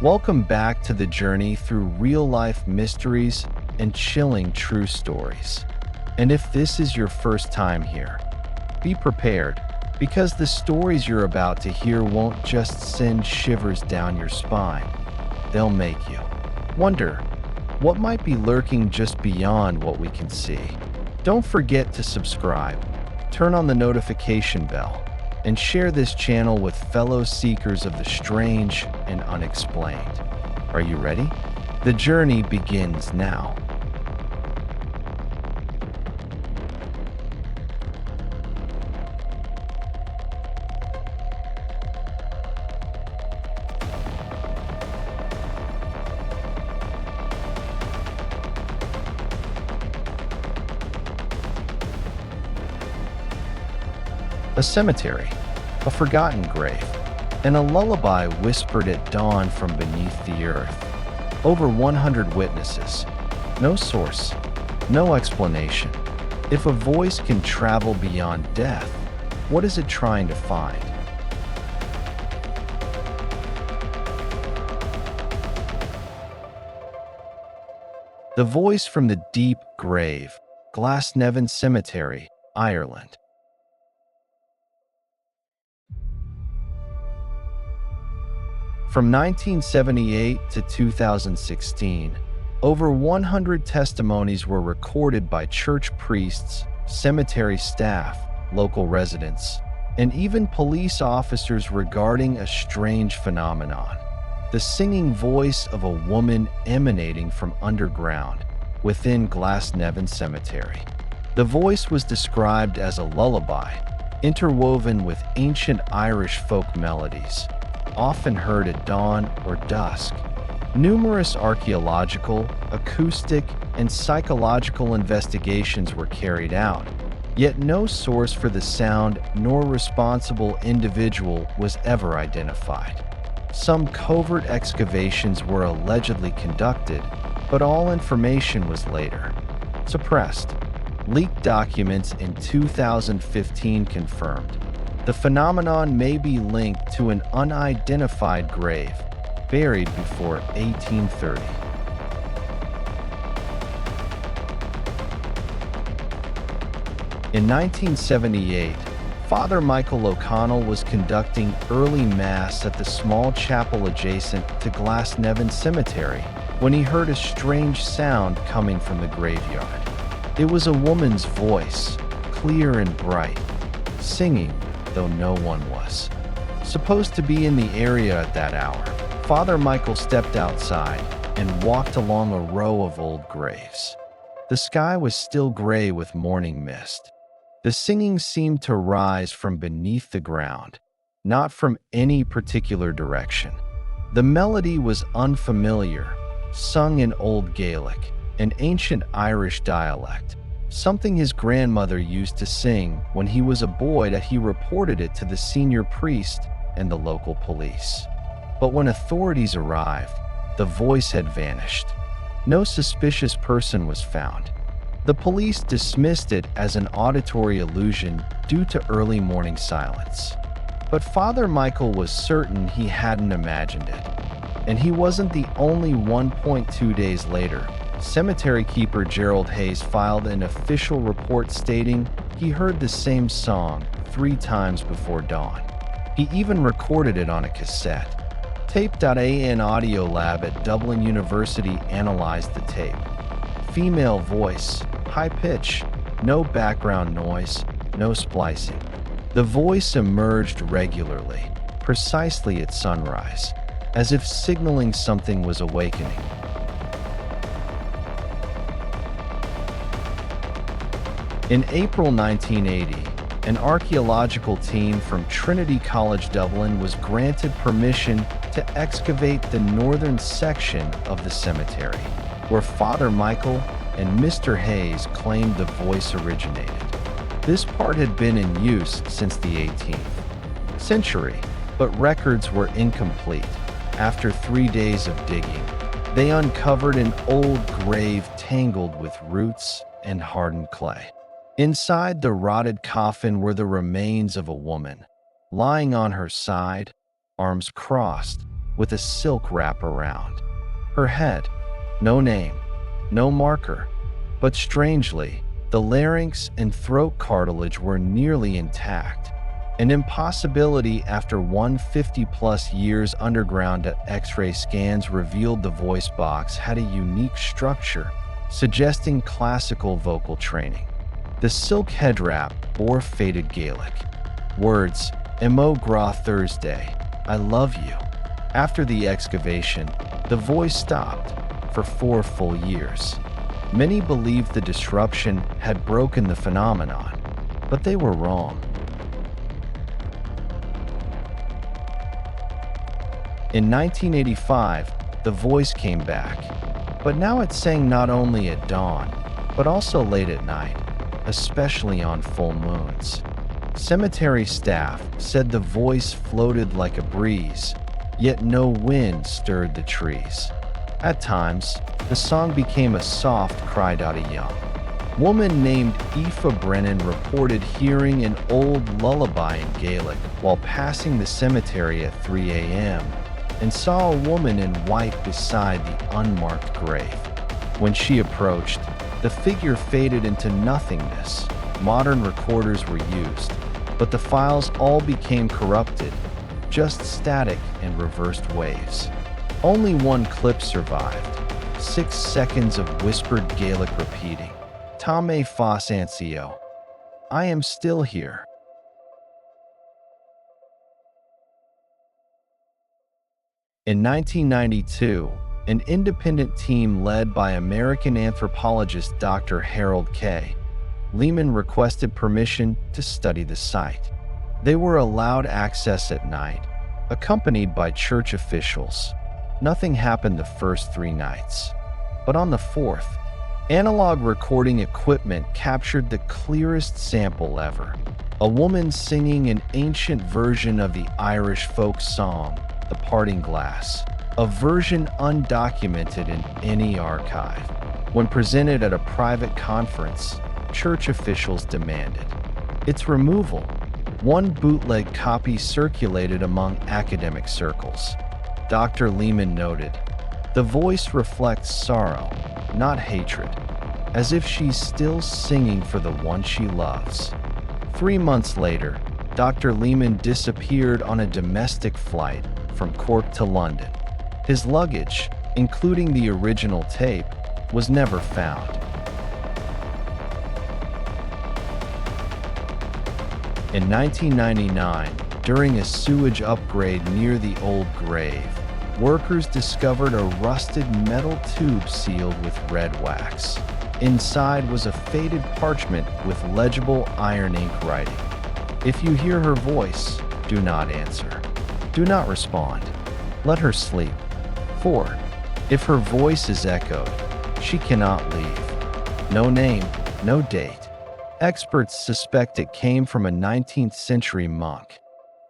Welcome back to the journey through real-life mysteries and chilling true stories. And if this is your first time here, be prepared, because the stories you're about to hear won't just send shivers down your spine. They'll make you wonder what might be lurking just beyond what we can see. Don't forget to subscribe, turn on the notification bell, and share this channel with fellow seekers of the strange and unexplained. Are you ready? The journey begins now. A cemetery, a forgotten grave, and a lullaby whispered at dawn from beneath the earth. Over 100 witnesses. No source, no explanation. If a voice can travel beyond death, what is it trying to find? The voice from the deep grave, Glasnevin Cemetery, Ireland. From 1978 to 2016, over 100 testimonies were recorded by church priests, cemetery staff, local residents, and even police officers regarding a strange phenomenon: the singing voice of a woman emanating from underground within Glasnevin Cemetery. The voice was described as a lullaby, interwoven with ancient Irish folk melodies, often heard at dawn or dusk. Numerous archaeological, acoustic, and psychological investigations were carried out, yet no source for the sound nor responsible individual was ever identified. Some covert excavations were allegedly conducted, but all information was later suppressed. Leaked documents in 2015 confirmed the phenomenon may be linked to an unidentified grave buried before 1830. In 1978, Father Michael O'Connell was conducting early Mass at the small chapel adjacent to Glasnevin Cemetery when he heard a strange sound coming from the graveyard. It was a woman's voice, clear and bright, singing, though no one was supposed to be in the area at that hour. Father Michael stepped outside and walked along a row of old graves. The sky was still gray with morning mist. The singing seemed to rise from beneath the ground, not from any particular direction. The melody was unfamiliar, sung in Old Gaelic, an ancient Irish dialect, something his grandmother used to sing when he was a boy. That he reported it to the senior priest and the local police. But when authorities arrived, the voice had vanished. No suspicious person was found. The police dismissed it as an auditory illusion due to early morning silence. But Father Michael was certain he hadn't imagined it. And he wasn't the only. 1.2 days later, cemetery keeper Gerald Hayes filed an official report stating he heard the same song 3 times before dawn. He even recorded it on a cassette. Tape.an audio lab at Dublin University analyzed the tape. Female voice, high pitch, no background noise, no splicing. The voice emerged regularly, precisely at sunrise, as if signaling something was awakening. In April 1980, an archaeological team from Trinity College Dublin was granted permission to excavate the northern section of the cemetery, where Father Michael and Mr. Hayes claimed the voice originated. This part had been in use since the 18th century, but records were incomplete. After 3 days of digging, they uncovered an old grave tangled with roots and hardened clay. Inside the rotted coffin were the remains of a woman, lying on her side, arms crossed, with a silk wrap around her head. No name, no marker, but strangely, the larynx and throat cartilage were nearly intact. An impossibility after 150-plus years underground X-ray scans revealed the voice box had a unique structure, suggesting classical vocal training. The silk head wrap bore faded Gaelic words, Emo gra Thursday, I love you. After the excavation, the voice stopped for 4 full years. Many believed the disruption had broken the phenomenon, but they were wrong. In 1985, the voice came back, but now it sang not only at dawn, but also late at night, especially on full moons. Cemetery staff said the voice floated like a breeze, yet no wind stirred the trees. At times, the song became a soft cry. A young woman named Aoife Brennan reported hearing an old lullaby in Gaelic while passing the cemetery at 3 a.m. and saw a woman in white beside the unmarked grave. When she approached, the figure faded into nothingness. Modern recorders were used, but the files all became corrupted, just static and reversed waves. Only one clip survived, 6 seconds of whispered Gaelic repeating, Tame fas ansio. I am still here. In 1992, an independent team led by American anthropologist Dr. Harold K. Lehman requested permission to study the site. They were allowed access at night, accompanied by church officials. Nothing happened the first 3 nights. But on the 4th, analog recording equipment captured the clearest sample ever. A woman singing an ancient version of the Irish folk song, The Parting Glass, a version undocumented in any archive. When presented at a private conference, church officials demanded its removal. One bootleg copy circulated among academic circles. Dr. Lehman noted, the voice reflects sorrow, not hatred, as if she's still singing for the one she loves. 3 months later, Dr. Lehman disappeared on a domestic flight from Cork to London. His luggage, including the original tape, was never found. In 1999, during a sewage upgrade near the old grave, workers discovered a rusted metal tube sealed with red wax. Inside was a faded parchment with legible iron ink writing. If you hear her voice, do not answer. Do not respond. Let her sleep. For if her voice is echoed, she cannot leave. No name, no date. Experts suspect it came from a 19th century monk.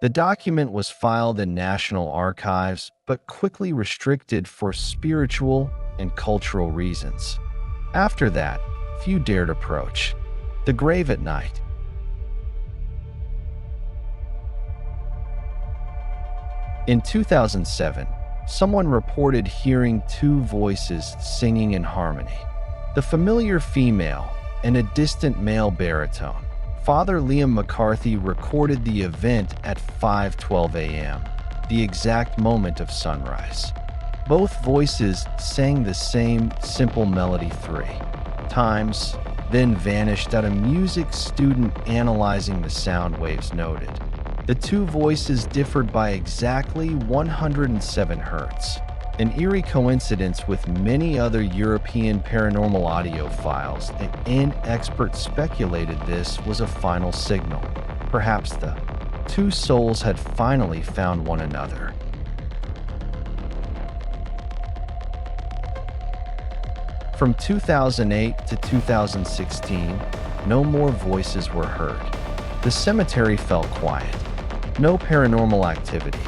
The document was filed in National Archives, but quickly restricted for spiritual and cultural reasons. After that, few dared approach the grave at night. In 2007, someone reported hearing 2 voices singing in harmony. The familiar female and a distant male baritone. Father Liam McCarthy recorded the event at 5:12 a.m., the exact moment of sunrise. Both voices sang the same simple melody 3 times, then vanished. A music student analyzing the sound waves noted. The 2 voices differed by exactly 107 hertz, an eerie coincidence with many other European paranormal audio files, and experts speculated this was a final signal. Perhaps the 2 souls had finally found one another. From 2008 to 2016, no more voices were heard. The cemetery felt quiet. No paranormal activity.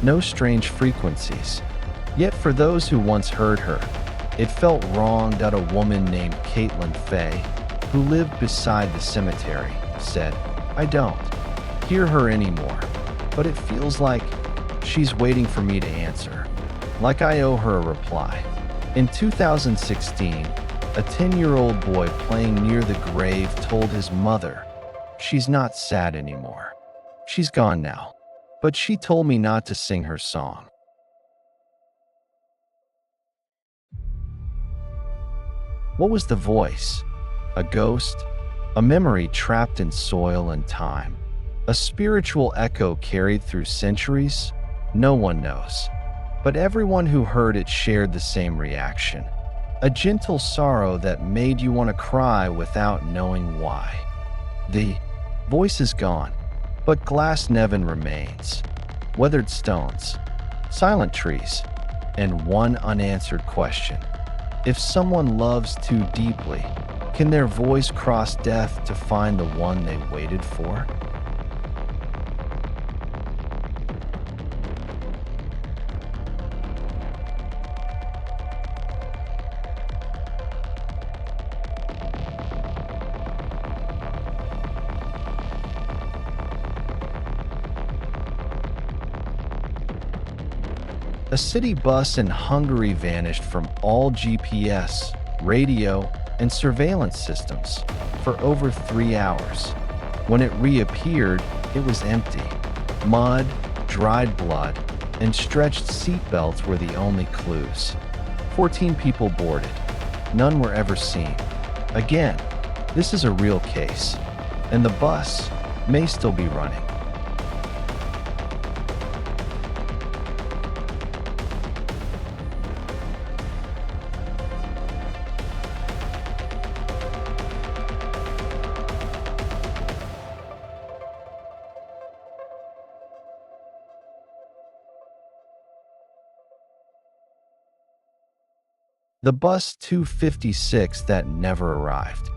No strange frequencies. Yet for those who once heard her, it felt wrong. That a woman named Caitlin Fay, who lived beside the cemetery, said, I don't hear her anymore, but it feels like She's waiting for me to answer, like I owe her a reply. In 2016, a 10-year-old boy playing near the grave told his mother, "She's not sad anymore. She's gone now. But she told me not to sing her song." What was the voice? A ghost? A memory trapped in soil and time? A spiritual echo carried through centuries? No one knows. But everyone who heard it shared the same reaction. A gentle sorrow that made you want to cry without knowing why. The voice is gone, but Glasnevin remains. Weathered stones, silent trees, and one unanswered question. If someone loves too deeply, can their voice cross death to find the one they waited for? A city bus in Hungary vanished from all GPS, radio, and surveillance systems for over 3 hours. When it reappeared, it was empty. Mud, dried blood, and stretched seatbelts were the only clues. 14 people boarded. None were ever seen. Again, this is a real case, and the bus may still be running. The bus 256 that never arrived.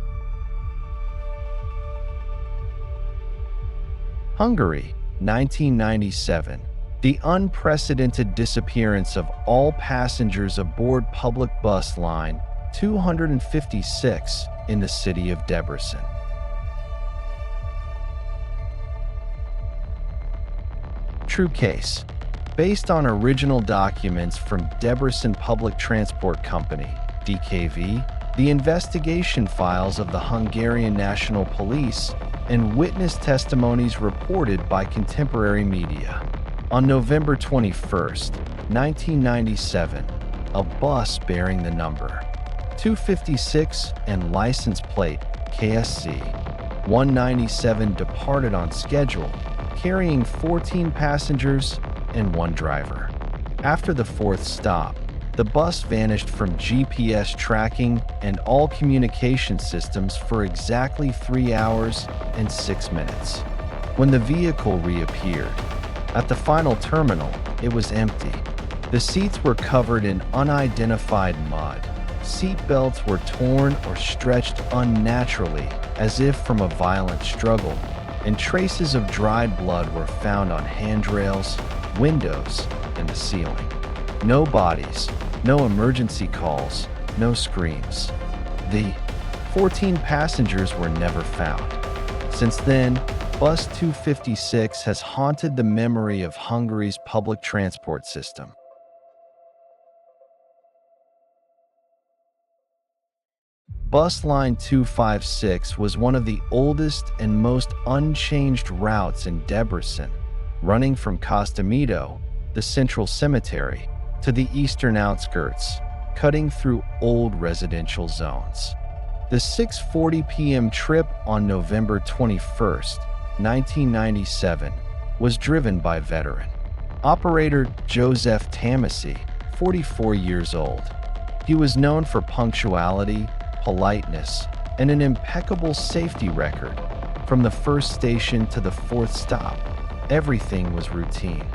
Hungary, 1997. The unprecedented disappearance of all passengers aboard public bus line 256 in the city of Debrecen. True case. Based on original documents from Debrecen Public Transport Company, DKV, the investigation files of the Hungarian National Police, and witness testimonies reported by contemporary media. On November 21, 1997, a bus bearing the number 256 and license plate KSC 197 departed on schedule, carrying 14 passengers and one driver. After the fourth stop, the bus vanished from GPS tracking and all communication systems for exactly 3 hours and 6 minutes. When the vehicle reappeared, at the final terminal, it was empty. The seats were covered in unidentified mud. Seat belts were torn or stretched unnaturally, as if from a violent struggle, and traces of dried blood were found on handrails, windows, and the ceiling. No bodies, no emergency calls, no screams. The 14 passengers were never found. Since then, Bus 256 has haunted the memory of Hungary's public transport system. Bus line 256 was one of the oldest and most unchanged routes in Debrecen, running from Costamido, the central cemetery, to the eastern outskirts, cutting through old residential zones. The 6:40 p.m. trip on November 21, 1997, was driven by veteran operator Joseph Tamassi, 44 years old. He was known for punctuality, politeness, and an impeccable safety record. From the first station to the fourth stop, everything was routine.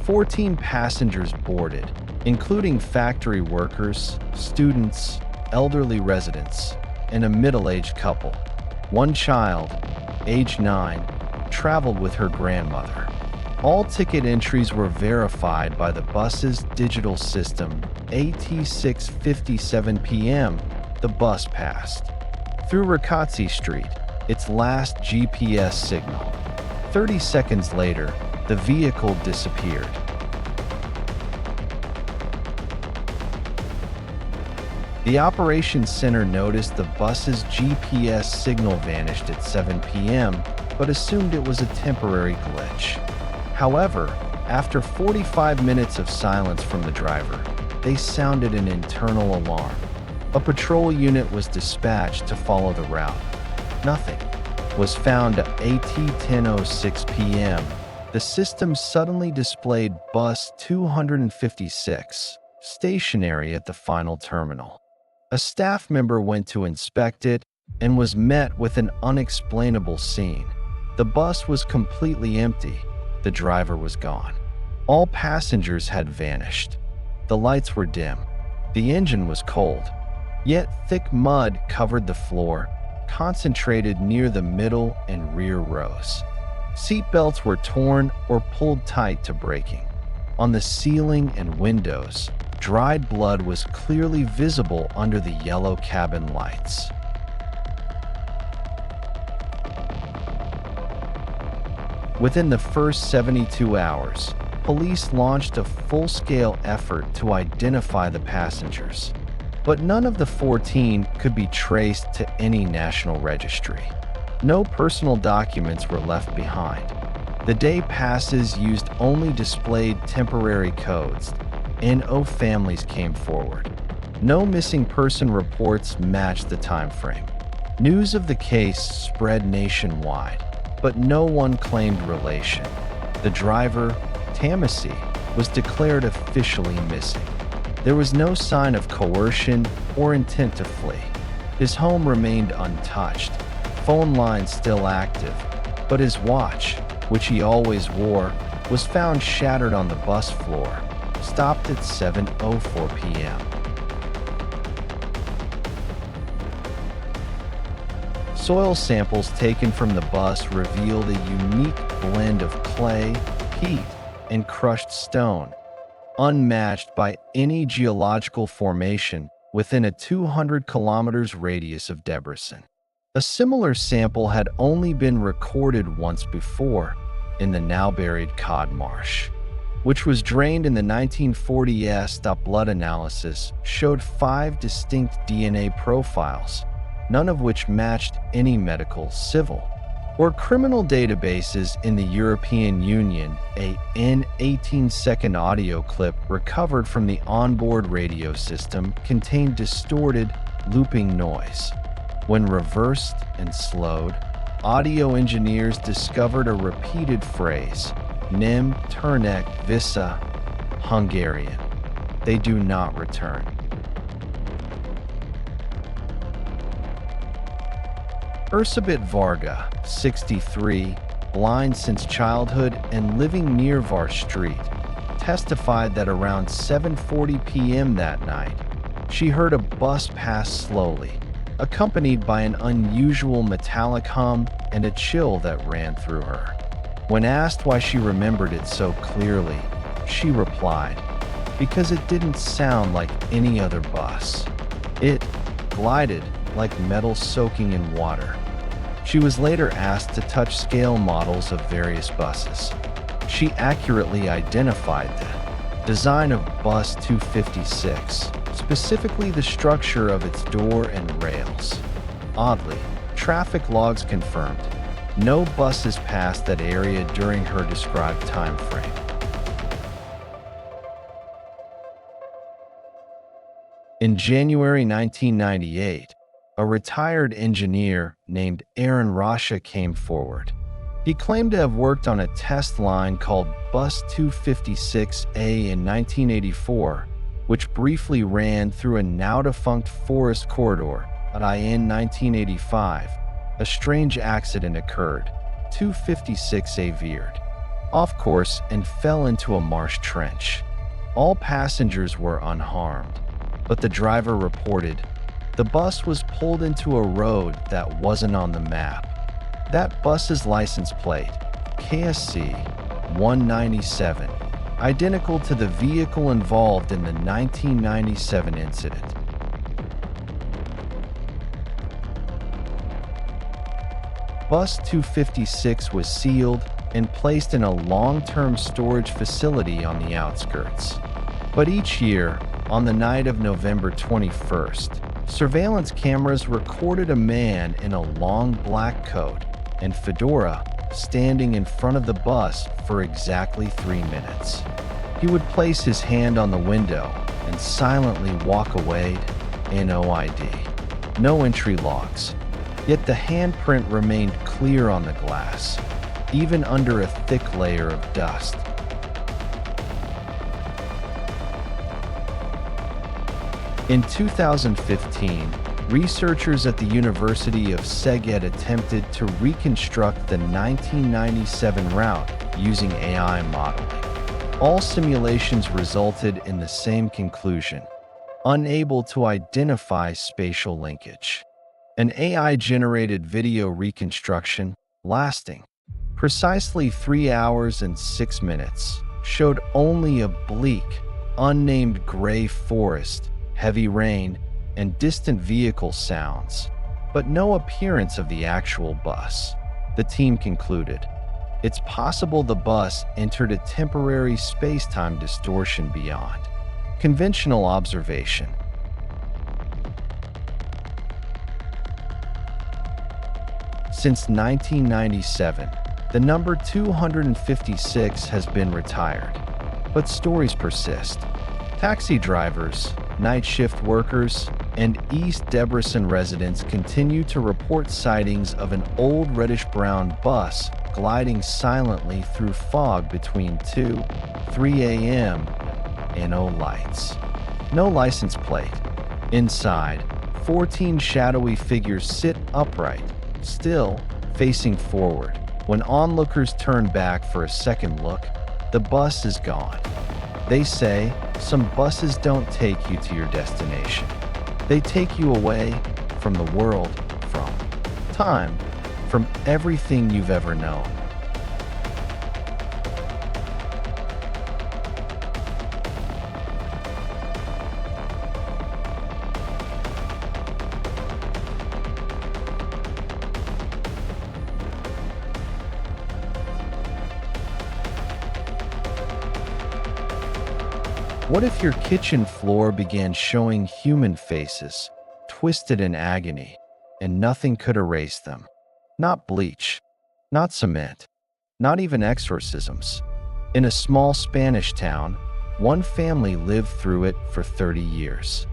14 passengers boarded, including factory workers, students, elderly residents, and a middle-aged couple. One child, age 9, traveled with her grandmother. All ticket entries were verified by the bus's digital system. At 6:57 p.m., the bus passed through Rakatsi Street, its last GPS signal. 30 seconds later, the vehicle disappeared. The operations center noticed the bus's GPS signal vanished at 7 p.m., but assumed it was a temporary glitch. However, after 45 minutes of silence from the driver, they sounded an internal alarm. A patrol unit was dispatched to follow the route. Nothing was found at 10:06 p.m. The system suddenly displayed bus 256, stationary at the final terminal. A staff member went to inspect it and was met with an unexplainable scene. The bus was completely empty. The driver was gone. All passengers had vanished. The lights were dim. The engine was cold. Yet thick mud covered the floor, concentrated near the middle and rear rows. Seatbelts were torn or pulled tight to breaking. On the ceiling and windows, dried blood was clearly visible under the yellow cabin lights. Within the first 72 hours, police launched a full-scale effort to identify the passengers, but none of the 14 could be traced to any national registry. No personal documents were left behind. The day passes used only displayed temporary codes, and no families came forward. No missing person reports matched the time frame. News of the case spread nationwide, but no one claimed relation. The driver, Tamasi, was declared officially missing. There was no sign of coercion or intent to flee. His home remained untouched, phone lines still active, but his watch, which he always wore, was found shattered on the bus floor, stopped at 7:04 p.m. Soil samples taken from the bus revealed a unique blend of clay, peat, and crushed stone, unmatched by any geological formation within a 200 kilometers radius of Debrecen. A similar sample had only been recorded once before, in the now-buried Cod Marsh, which was drained in the 1940s. Blood analysis showed 5 distinct DNA profiles, none of which matched any medical, civil, or criminal databases in the European Union. An 18-second audio clip recovered from the onboard radio system contained distorted, looping noise. When reversed and slowed, audio engineers discovered a repeated phrase, Nem turnek vissza, Hungarian. They do not return. Erzsébet Varga, 63, blind since childhood and living near Var Street, testified that around 7:40 p.m. that night, she heard a bus pass slowly, accompanied by an unusual metallic hum and a chill that ran through her. When asked why she remembered it so clearly, she replied, "Because it didn't sound like any other bus. It glided like metal soaking in water." She was later asked to touch scale models of various buses. She accurately identified the design of Bus 256, specifically the structure of its door and rails. Oddly, traffic logs confirmed no buses passed that area during her described time frame. In January 1998, a retired engineer named Aaron Rasha came forward. He claimed to have worked on a test line called Bus 256A in 1984, which briefly ran through a now-defunct forest corridor. In 1985, a strange accident occurred. 256A veered off course and fell into a marsh trench. All passengers were unharmed, but the driver reported the bus was pulled into a road that wasn't on the map. That bus's license plate, KSC 197, identical to the vehicle involved in the 1997 incident. Bus 256 was sealed and placed in a long-term storage facility on the outskirts. But each year, On the night of November 21st, surveillance cameras recorded a man in a long black coat and fedora standing in front of the bus for exactly 3 minutes. He would place his hand on the window and silently walk away, no ID, no entry logs. Yet the handprint remained clear on the glass, even under a thick layer of dust. In 2015, researchers at the University of Szeged attempted to reconstruct the 1997 route using AI modeling. All simulations resulted in the same conclusion: unable to identify spatial linkage. An AI-generated video reconstruction, lasting precisely 3 hours and 6 minutes, showed only a bleak, unnamed gray forest, heavy rain, and distant vehicle sounds, but no appearance of the actual bus. The team concluded, it's possible the bus entered a temporary space-time distortion beyond conventional observation. Since 1997, the number 256 has been retired, but stories persist. Taxi drivers, night shift workers, and East Debrecen residents continue to report sightings of an old reddish-brown bus gliding silently through fog between 2-3 a.m. and no lights. No license plate. Inside, 14 shadowy figures sit upright, still facing forward. When onlookers turn back for a second look, the bus is gone. They say some buses don't take you to your destination. They take you away from the world, from time, from everything you've ever known. What if your kitchen floor began showing human faces, twisted in agony, and nothing could erase them? Not bleach, not cement, not even exorcisms. In a small Spanish town, one family lived through it for 30 years,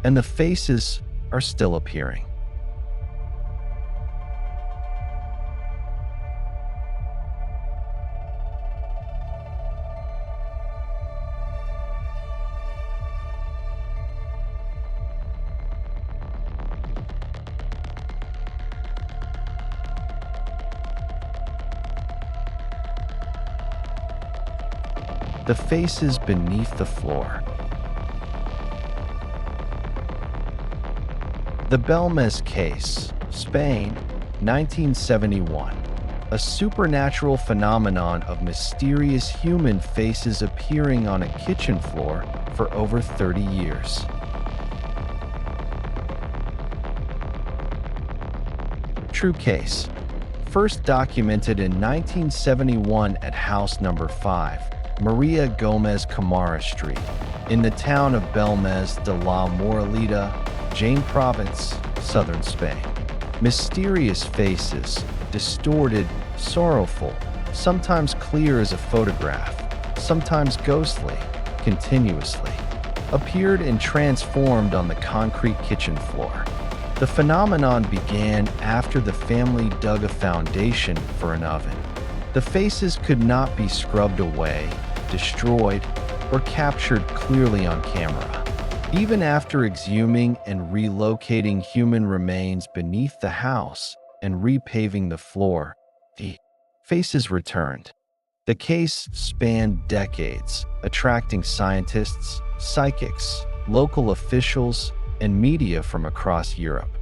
and the faces are still appearing. The faces beneath the floor. The Belmez case, Spain, 1971. A supernatural phenomenon of mysterious human faces appearing on a kitchen floor for over 30 years. True case. First documented in 1971 at house number 5. Maria Gomez Camara Street, in the town of Belmez de la Moraleda, Jaén Province, southern Spain. Mysterious faces, distorted, sorrowful, sometimes clear as a photograph, sometimes ghostly, continuously, appeared and transformed on the concrete kitchen floor. The phenomenon began after the family dug a foundation for an oven. The faces could not be scrubbed away, destroyed, or captured clearly on camera. Even after exhuming and relocating human remains beneath the house and repaving the floor, the faces returned. The case spanned decades, attracting scientists, psychics, local officials, and media from across Europe.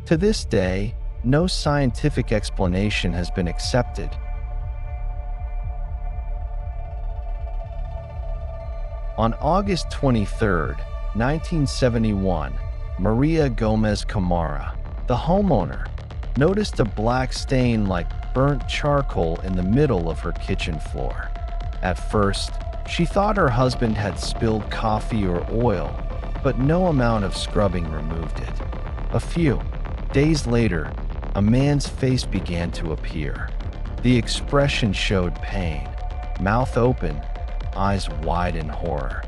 To this day, no scientific explanation has been accepted. On August 23, 1971, Maria Gomez Camara, the homeowner, noticed a black stain like burnt charcoal in the middle of her kitchen floor. At first, she thought her husband had spilled coffee or oil, but no amount of scrubbing removed it. A few days later, a man's face began to appear. The expression showed pain, mouth open, eyes wide in horror.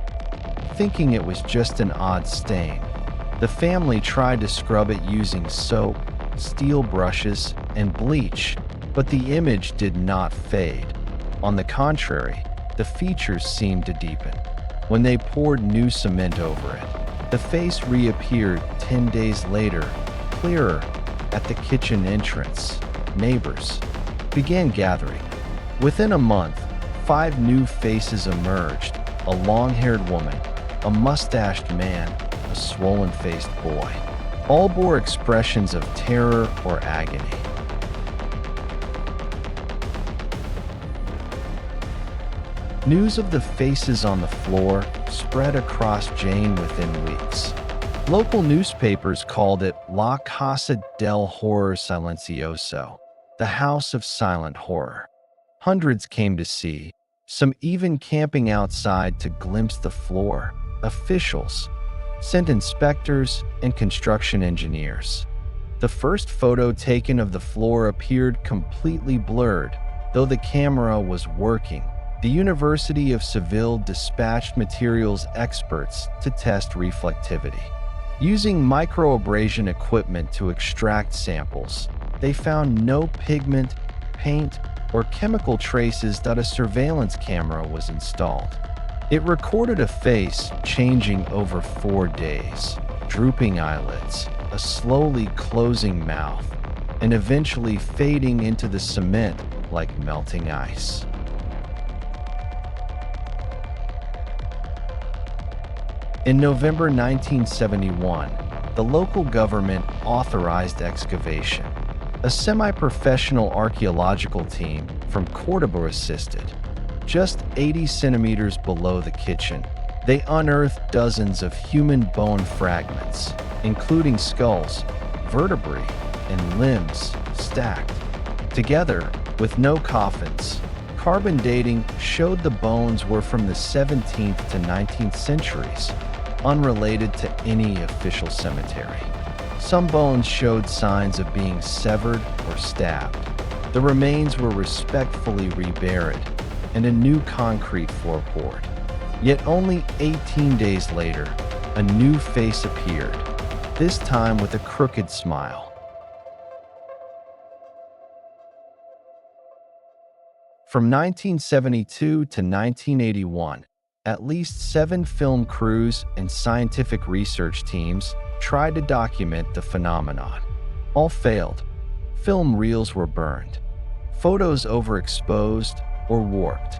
Thinking it was just an odd stain, the family tried to scrub it using soap, steel brushes, and bleach, but the image did not fade. On the contrary, the features seemed to deepen. When they poured new cement over it, the face reappeared 10 days later, clearer, at the kitchen entrance. Neighbors began gathering. Within a month, 5 new faces emerged: a long-haired woman, a mustached man, a swollen-faced boy. All bore expressions of terror or agony. News of the faces on the floor spread across Jane within weeks. Local newspapers called it La Casa del Horror Silencioso, the House of Silent Horror. Hundreds came to see, some even camping outside to glimpse the floor. Officials sent inspectors and construction engineers. The first photo taken of the floor appeared completely blurred, though the camera was working. The University of Seville dispatched materials experts to test reflectivity. Using microabrasion equipment to extract samples, they found no pigment, paint, or chemical traces that a surveillance camera was installed. It recorded a face changing over 4 days, drooping eyelids, a slowly closing mouth, and eventually fading into the cement like melting ice. In November 1971, the local government authorized excavation. A semi-professional archaeological team from Cordoba assisted. Just 80 centimeters below the kitchen, they unearthed dozens of human bone fragments, including skulls, vertebrae, and limbs stacked together with no coffins. Carbon dating showed the bones were from the 17th to 19th centuries, unrelated to any official cemetery. Some bones showed signs of being severed or stabbed. The remains were respectfully reburied, and a new concrete floor poured. Yet only 18 days later, a new face appeared, this time with a crooked smile. From 1972 to 1981, at least 7 film crews and scientific research teams tried to document the phenomenon. All failed. Film reels were burned, photos overexposed or warped.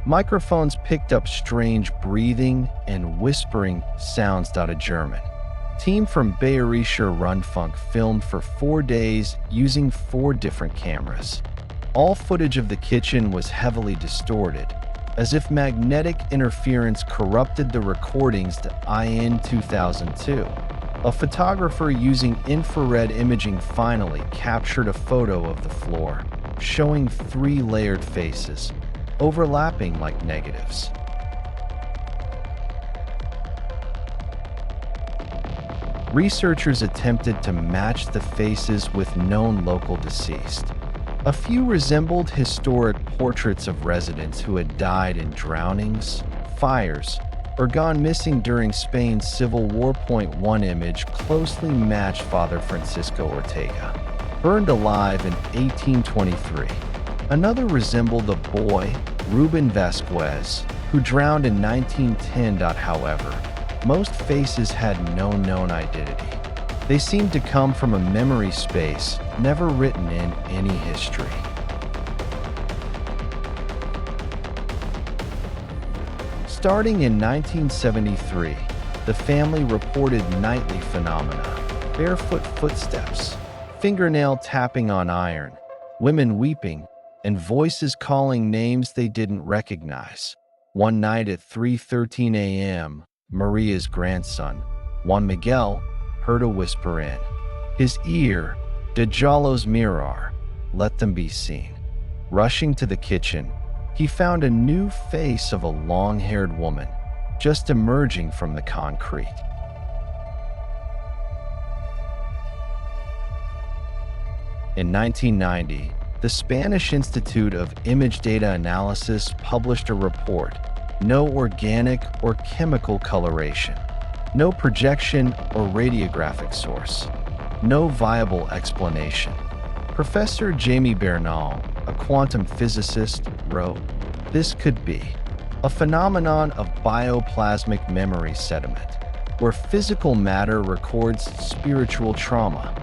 Microphones picked up strange breathing and whispering sounds out of German. Team from Bayerischer Rundfunk filmed for 4 days using 4 different cameras. All footage of the kitchen was heavily distorted, as if magnetic interference corrupted the recordings to IN 2002. A photographer using infrared imaging finally captured a photo of the floor, showing 3 layered faces, overlapping like negatives. Researchers attempted to match the faces with known local deceased. A few resembled historic portraits of residents who had died in drownings, fires, or gone missing during Spain's Civil War. One image closely matched Father Francisco Ortega, burned alive in 1823. Another resembled a boy, Ruben Vasquez, who drowned in 1910. However, most faces had no known identity. They seemed to come from a memory space never written in any history. Starting in 1973, the family reported nightly phenomena: barefoot footsteps, fingernail tapping on iron, women weeping, and voices calling names they didn't recognize. One night at 3:13 a.m., Maria's grandson, Juan Miguel, heard a whisper in his ear, "Déjalos mirar, let them be seen." Rushing to the kitchen, he found a new face of a long-haired woman, just emerging from the concrete. In 1990, the Spanish Institute of Image Data Analysis published a report: no organic or chemical coloration, no projection or radiographic source, no viable explanation. Professor Jamie Bernal, a quantum physicist, wrote, "This could be a phenomenon of bioplasmic memory sediment, where physical matter records spiritual trauma."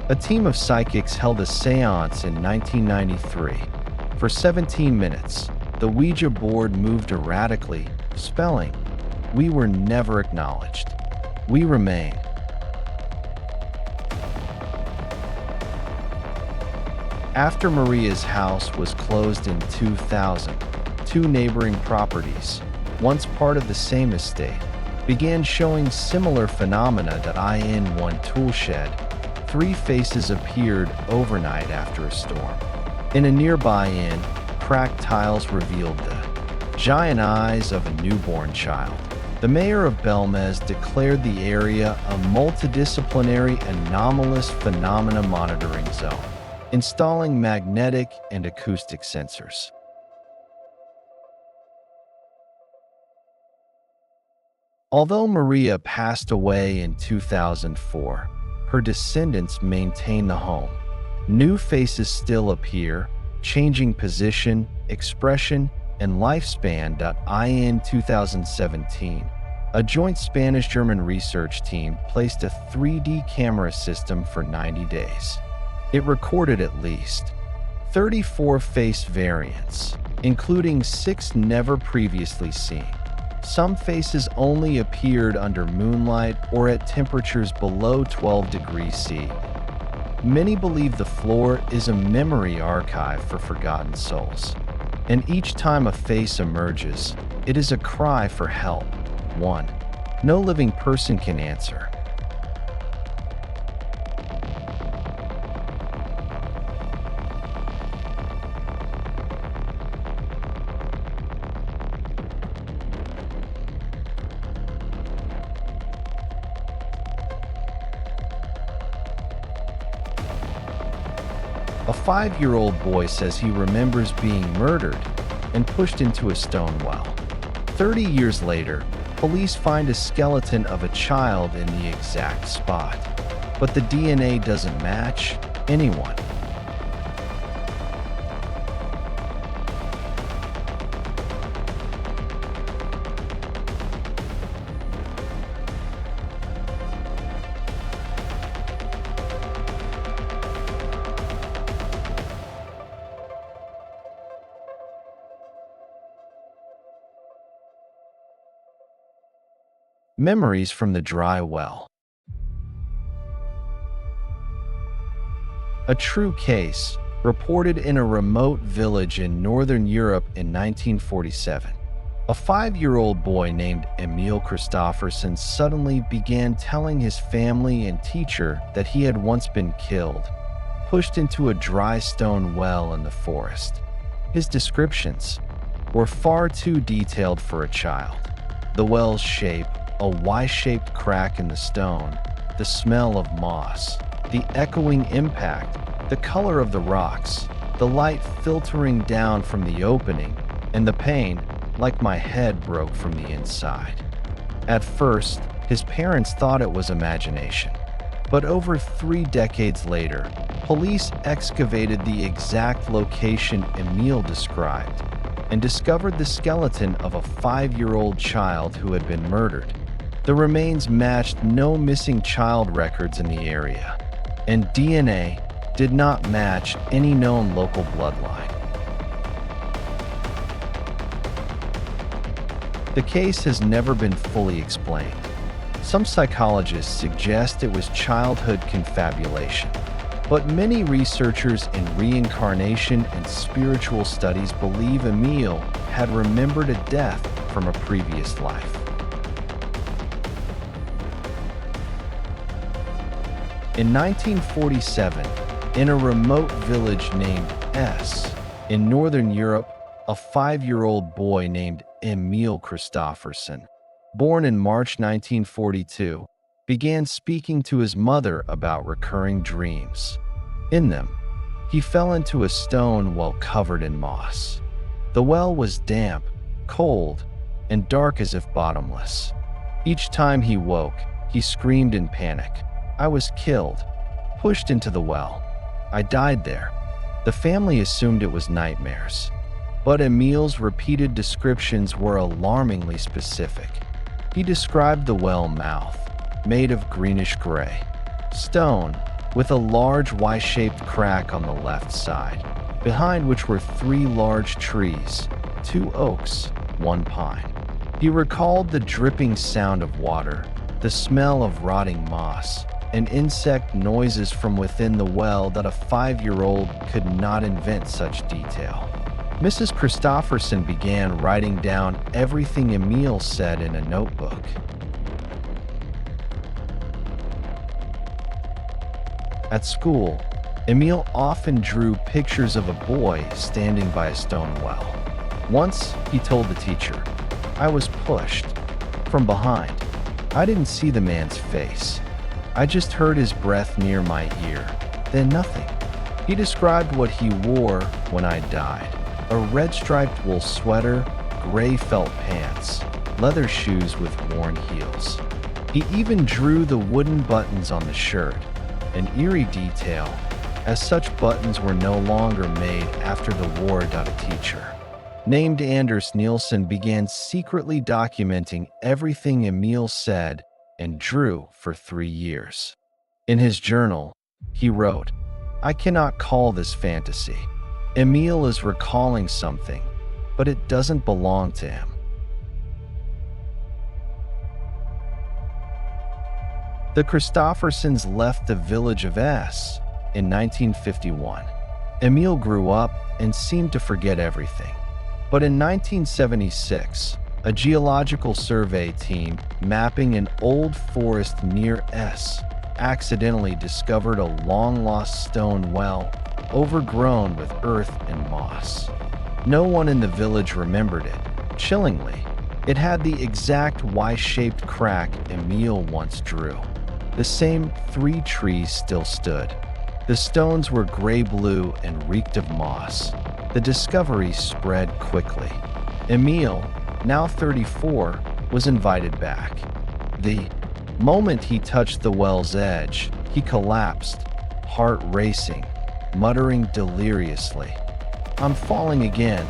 A team of psychics held a seance in 1993. For 17 minutes, the Ouija board moved erratically, spelling, "We were never acknowledged. We remain." After Maria's house was closed in 2000, two neighboring properties, once part of the same estate, began showing similar phenomena. In one toolshed, three faces appeared overnight after a storm. In a nearby inn, cracked tiles revealed the giant eyes of a newborn child. The mayor of Belmez declared the area a multidisciplinary anomalous phenomena monitoring zone, installing magnetic and acoustic sensors. Although Maria passed away in 2004, her descendants maintain the home. New faces still appear, changing position, expression, and lifespan. In 2017, a joint Spanish-German research team placed a 3D camera system for 90 days. It recorded at least 34 face variants, including 6 never previously seen. Some faces only appeared under moonlight or at temperatures below 12 degrees C. Many believe the floor is a memory archive for forgotten souls, and each time a face emerges, it is a cry for help. One no living person can answer. A 5-year-old boy says he remembers being murdered and pushed into a stone well. 30 years later, police find a skeleton of a child in the exact spot, but the DNA doesn't match anyone. Memories from the Dry Well. A true case, reported in a remote village in northern Europe in 1947. A 5-year-old boy named Emil Kristofferson suddenly began telling his family and teacher that he had once been killed, pushed into a dry stone well in the forest. His descriptions were far too detailed for a child. The well's shape, a Y-shaped crack in the stone, the smell of moss, the echoing impact, the color of the rocks, the light filtering down from the opening, and the pain, like my head broke from the inside. At first, his parents thought it was imagination, but over 3 decades later, police excavated the exact location Emil described and discovered the skeleton of a 5-year-old child who had been murdered. The remains matched no missing child records in the area, and DNA did not match any known local bloodline. The case has never been fully explained. Some psychologists suggest it was childhood confabulation, but many researchers in reincarnation and spiritual studies believe Emil had remembered a death from a previous life. In 1947, in a remote village named S, in northern Europe, a 5-year-old boy named Emil Kristofferson, born in March 1942, began speaking to his mother about recurring dreams. In them, He fell into a stone well covered in moss. The well was damp, cold, and dark as if bottomless. Each time he woke, he screamed in panic. "I was killed, pushed into the well. I died there." The family assumed it was nightmares, but Emil's repeated descriptions were alarmingly specific. He described the well mouth, made of greenish-gray stone, with a large Y-shaped crack on the left side, behind which were 3 large trees, 2 oaks, 1 pine. He recalled the dripping sound of water, the smell of rotting moss, and insect noises from within the well that a 5-year-old could not invent such detail. Mrs. Kristofferson began writing down everything Emil said in a notebook. At school, Emil often drew pictures of a boy standing by a stone well. Once, he told the teacher, "I was pushed from behind. I didn't see the man's face. I just heard his breath near my ear, then nothing." He described what he wore when I died: a red-striped wool sweater, gray felt pants, leather shoes with worn heels. He even drew the wooden buttons on the shirt, an eerie detail, as such buttons were no longer made after the war. A teacher named Anders Nielsen began secretly documenting everything Emil said and drew for 3 years. In his journal, he wrote, "I cannot call this fantasy. Emil is recalling something, but it doesn't belong to him." The Kristoffersons left the village of S in 1951. Emil grew up and seemed to forget everything. But in 1976, a geological survey team mapping an old forest near S accidentally discovered a long-lost stone well overgrown with earth and moss. No one in the village remembered it. Chillingly, it had the exact Y-shaped crack Emil once drew. The same 3 trees still stood. The stones were gray-blue and reeked of moss. The discovery spread quickly. Emil, now 34, was invited back. The moment he touched the well's edge, he collapsed, heart racing, muttering deliriously, "I'm falling again.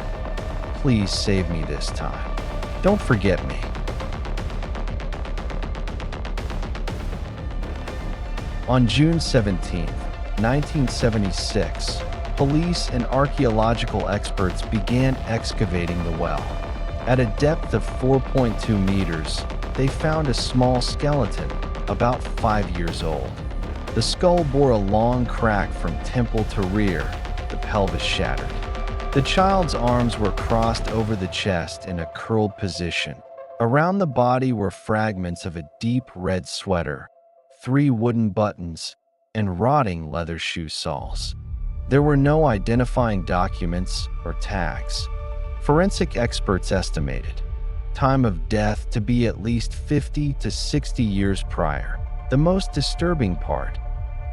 Please save me this time. Don't forget me." On June 17, 1976, police and archaeological experts began excavating the well. At a depth of 4.2 meters, they found a small skeleton, about 5 years old. The skull bore a long crack from temple to rear, the pelvis shattered. The child's arms were crossed over the chest in a curled position. Around the body were fragments of a deep red sweater, 3 wooden buttons, and rotting leather shoe soles. There were no identifying documents or tags. Forensic experts estimated time of death to be at least 50 to 60 years prior. The most disturbing part,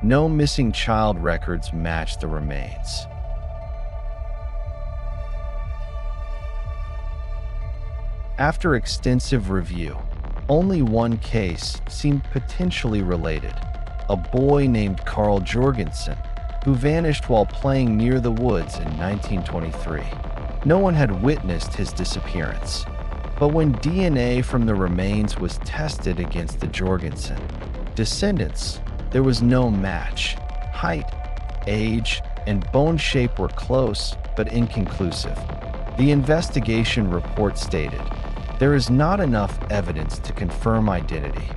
no missing child records matched the remains. After extensive review, only one case seemed potentially related: a boy named Carl Jorgensen, who vanished while playing near the woods in 1923. No one had witnessed his disappearance. But when DNA from the remains was tested against the Jorgensen descendants, there was no match. Height, age, and bone shape were close, but inconclusive. The investigation report stated, "There is not enough evidence to confirm identity.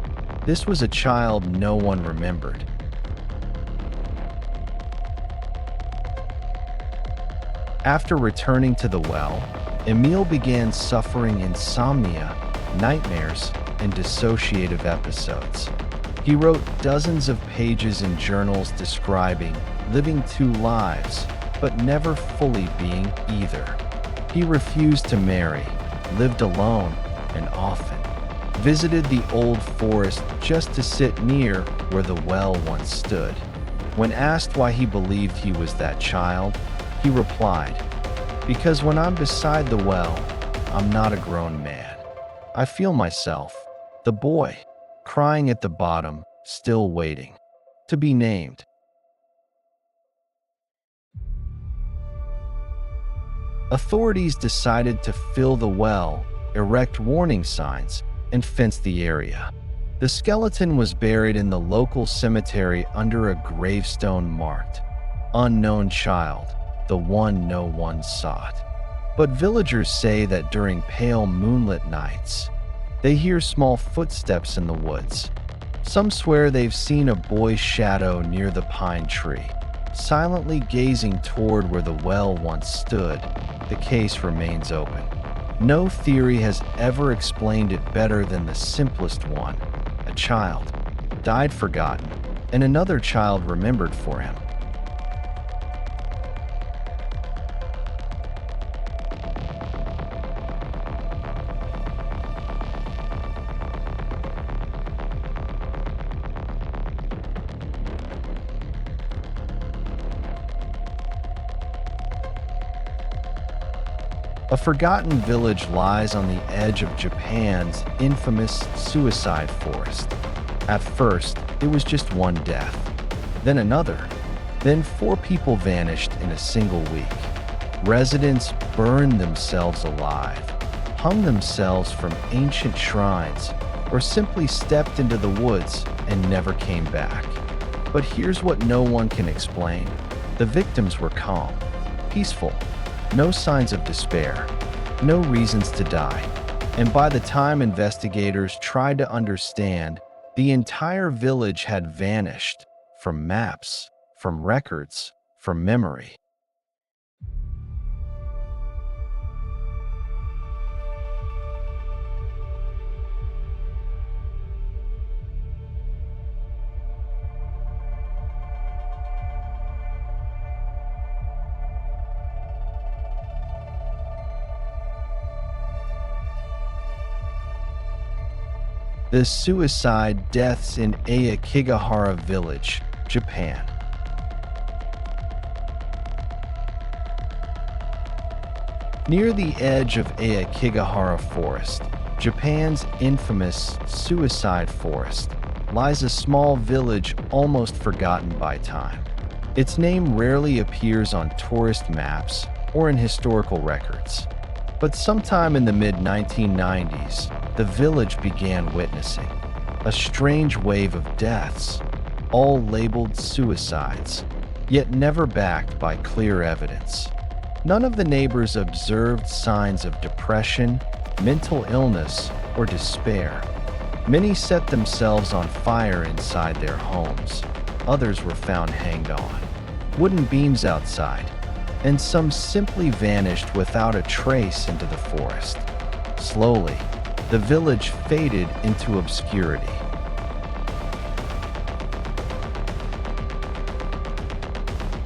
This was a child no one remembered." After returning to the well, Emil began suffering insomnia, nightmares, and dissociative episodes. He wrote dozens of pages in journals describing living 2 lives, but never fully being either. He refused to marry, lived alone, and often visited the old forest just to sit near where the well once stood. When asked why he believed he was that child, he replied, "Because when I'm beside the well, I'm not a grown man. I feel myself, the boy, crying at the bottom, still waiting to be named." Authorities decided to fill the well, erect warning signs, and fence the area. The skeleton was buried in the local cemetery under a gravestone marked, "Unknown Child, the one no one sought." But villagers say that during pale moonlit nights, they hear small footsteps in the woods. Some swear they've seen a boy's shadow near the pine tree, silently gazing toward where the well once stood. The case remains open. No theory has ever explained it better than the simplest one. A child died forgotten, and another child remembered for him. A forgotten village lies on the edge of Japan's infamous suicide forest. At first, it was just one death, then another. Then 4 people vanished in a single week. Residents burned themselves alive, hung themselves from ancient shrines, or simply stepped into the woods and never came back. But here's what no one can explain. The victims were calm, peaceful, no signs of despair, no reasons to die. And by the time investigators tried to understand, the entire village had vanished from maps, from records, from memory. The suicide deaths in Aokigahara village, Japan. Near the edge of Aokigahara Forest, Japan's infamous suicide forest, lies a small village almost forgotten by time. Its name rarely appears on tourist maps or in historical records. But sometime in the mid-1990s, the village began witnessing a strange wave of deaths, all labeled suicides, yet never backed by clear evidence. None of the neighbors observed signs of depression, mental illness, or despair. Many set themselves on fire inside their homes. Others were found hanged on wooden beams outside, and some simply vanished without a trace into the forest. Slowly, the village faded into obscurity.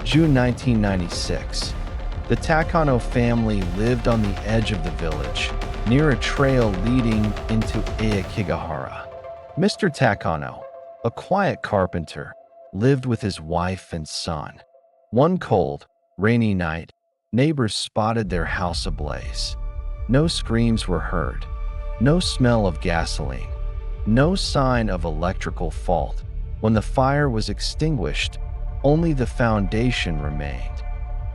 June 1996. The Takano family lived on the edge of the village, near a trail leading into Aokigahara. Mr. Takano, a quiet carpenter, lived with his wife and son. One cold, rainy night, neighbors spotted their house ablaze. No screams were heard, no smell of gasoline, no sign of electrical fault. When the fire was extinguished, only the foundation remained.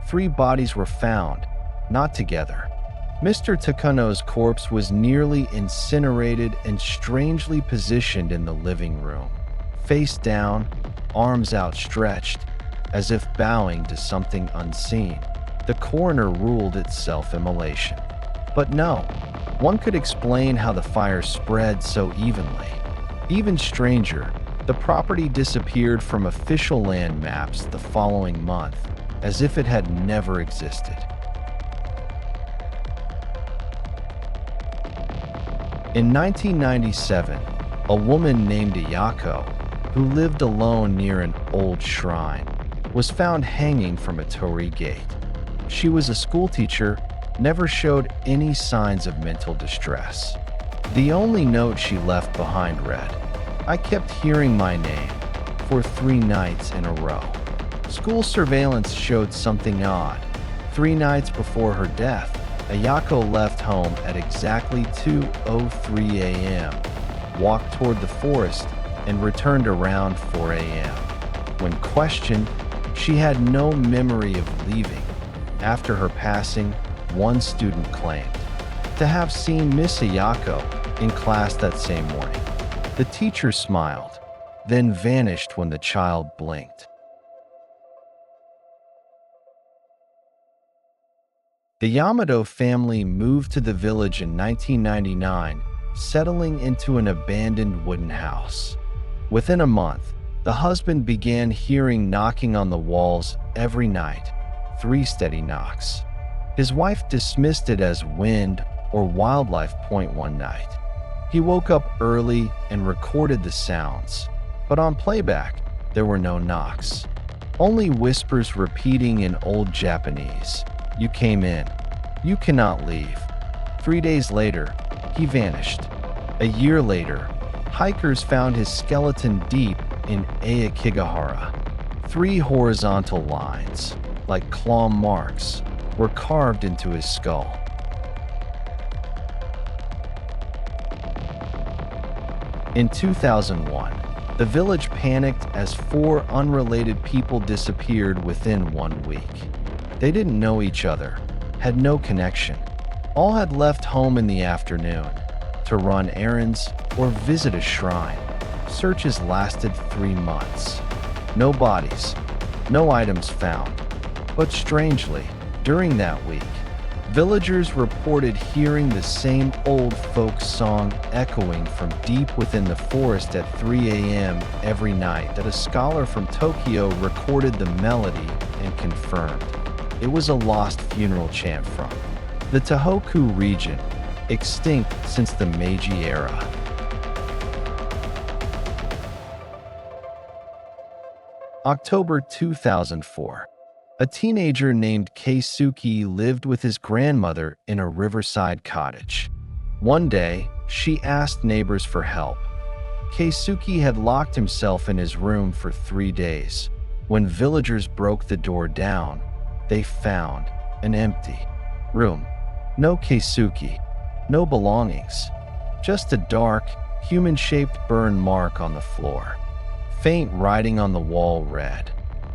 3 bodies were found, not together. Mr. Takano's corpse was nearly incinerated and strangely positioned in the living room, face down, arms outstretched, as if bowing to something unseen. The coroner ruled it self-immolation. But no, one could explain how the fire spread so evenly. Even stranger, the property disappeared from official land maps the following month, as if it had never existed. In 1997, a woman named Ayako, who lived alone near an old shrine, was found hanging from a torii gate. She was a schoolteacher, never showed any signs of mental distress. The only note she left behind read, "I kept hearing my name for 3 nights in a row." School surveillance showed something odd. 3 nights before her death, Ayako left home at exactly 2:03 a.m., walked toward the forest, and returned around 4 a.m. When questioned, she had no memory of leaving. After her passing, one student claimed to have seen Miss Ayako in class that same morning. The teacher smiled, then vanished when the child blinked. The Yamato family moved to the village in 1999, settling into an abandoned wooden house. Within a month, the husband began hearing knocking on the walls every night, 3 steady knocks. His wife dismissed it as wind or wildlife point one night. He woke up early and recorded the sounds, but on playback, there were no knocks. Only whispers repeating in Old Japanese. You came in. You cannot leave. 3 days later, he vanished. A year later, hikers found his skeleton deep in Aokigahara. 3 horizontal lines, like claw marks, were carved into his skull. In 2001, the village panicked as 4 unrelated people disappeared within 1 week. They didn't know each other, had no connection. All had left home in the afternoon to run errands or visit a shrine. Searches lasted 3 months. No bodies, no items found. But strangely, during that week, villagers reported hearing the same old folk song echoing from deep within the forest at 3 a.m. every night that a scholar from Tokyo recorded the melody and confirmed. It was a lost funeral chant from the Tohoku region, extinct since the Meiji era. October 2004. A teenager named Keisuke lived with his grandmother in a riverside cottage. One day, she asked neighbors for help. Keisuke had locked himself in his room for 3 days. When villagers broke the door down, they found an empty room. No Keisuke, no belongings, just a dark, human-shaped burn mark on the floor. Faint writing on the wall read,